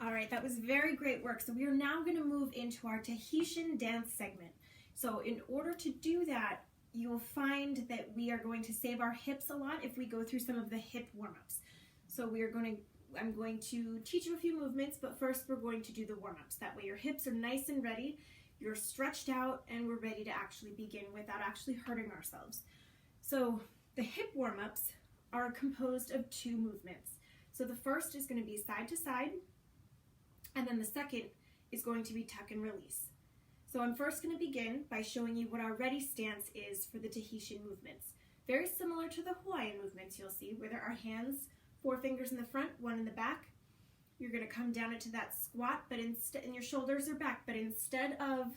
All right, that was very great work. So we are now going to move into our Tahitian dance segment. So in order to do that, you will find that we are going to save our hips a lot if we go through some of the hip warm-ups. So I'm going to teach you a few movements, but first we're going to do the warm-ups. That way your hips are nice and ready, you're stretched out, and we're ready to actually begin without actually hurting ourselves. So the hip warm-ups are composed of 2 movements. So the first is going to be side to side, and then the second is going to be tuck and release. So I'm first going to begin by showing you what our ready stance is for the Tahitian movements. Very similar to the Hawaiian movements you'll see, where there are hands, 4 fingers in the front, 1 in the back. You're going to come down into that squat, but and your shoulders are back, but instead of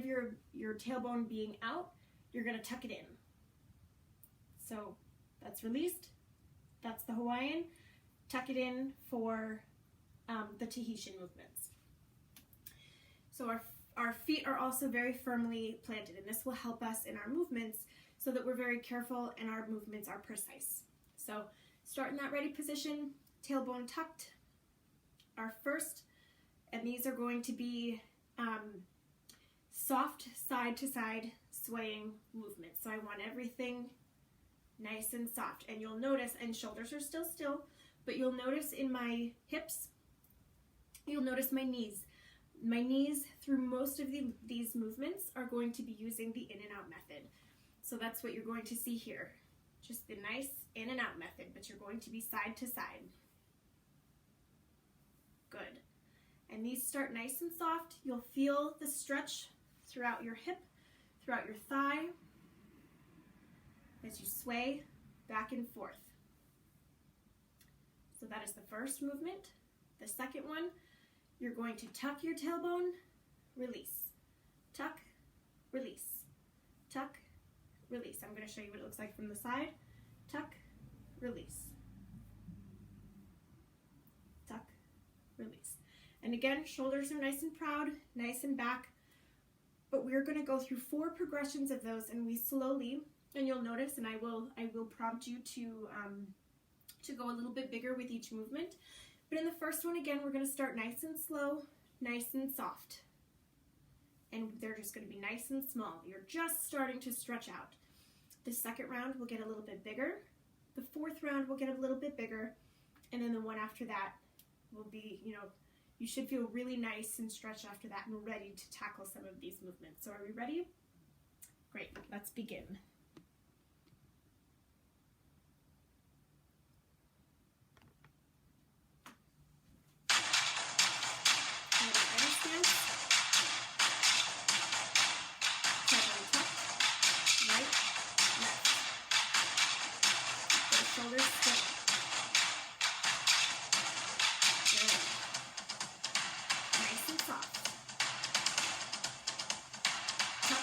your tailbone being out, you're going to tuck it in. So that's released, that's the Hawaiian. Tuck it in for the Tahitian movements. So our feet are also very firmly planted, and this will help us in our movements so that we're very careful and our movements are precise. So start in that ready position, tailbone tucked. Our first, and these are going to be soft side to side swaying movements. So I want everything nice and soft, and you'll notice, and shoulders are still, but you'll notice in my hips, you'll notice my knees. My knees through most of these movements are going to be using the in and out method. So that's what you're going to see here. Just the nice in and out method, but you're going to be side to side. Good. And these start nice and soft. You'll feel the stretch throughout your hip, throughout your thigh, as you sway back and forth. So that is the first movement. The second one, you're going to tuck your tailbone, release, tuck, release, tuck, release. I'm going to show you what it looks like from the side. Tuck, release, tuck, release. And again, shoulders are nice and proud, nice and back, but we're going to go through 4 progressions of those, and we slowly, and you'll notice, and I will prompt you to go a little bit bigger with each movement. But in the first one, again, we're going to start nice and slow, nice and soft. And they're just going to be nice and small. You're just starting to stretch out. The second round will get a little bit bigger. The 4th round will get a little bit bigger. And then the one after that will be, you should feel really nice and stretched after that and ready to tackle some of these movements. So are we ready? Great, let's begin.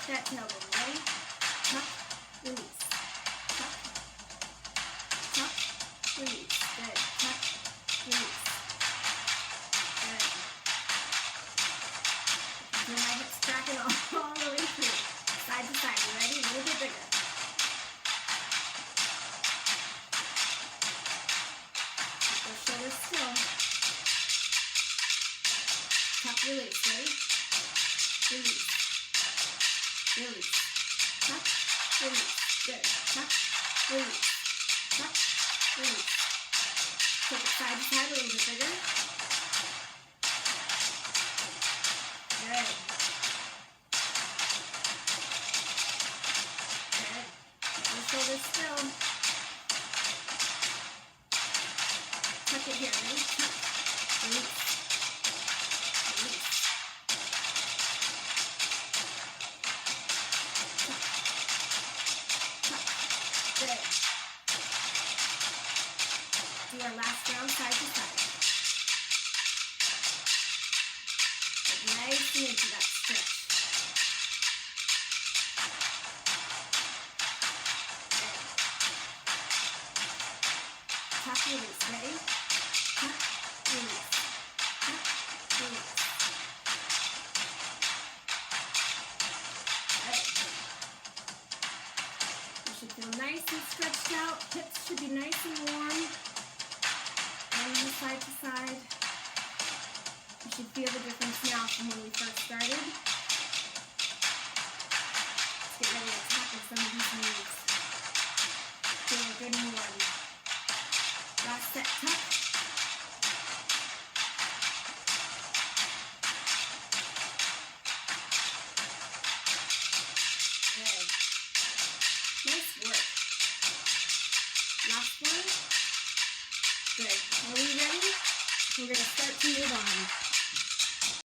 That tailbone, ready? Tuck, release. Tuck, tuck, release. Good. Tuck, release. Good. Feel my hips cracking all the way through. Side to side. You ready? A little bit bigger. Keep those shoulders still. Tuck, release. Ready? Release. Release. Tuck, release. Good. Tuck, release. Tuck, release. Take it side to side a little bit bigger. Good. Good. Keep your shoulders still. Tuck it here. Ready? Tuck, release. Release. Do our last round side to side. Get nice and into that stretch. Good. Tuck, release. Ready? Tuck, release. Tuck, release. Good. You should feel nice and stretched out. Hips should be nice and warm. Side to side. should feel the difference now from when we first started. Let's get ready to tackle some of these moves. Feel good and warm. Last set tuck. Good. Nice work. Last one. Good. Are we ready? We're going to start to move on.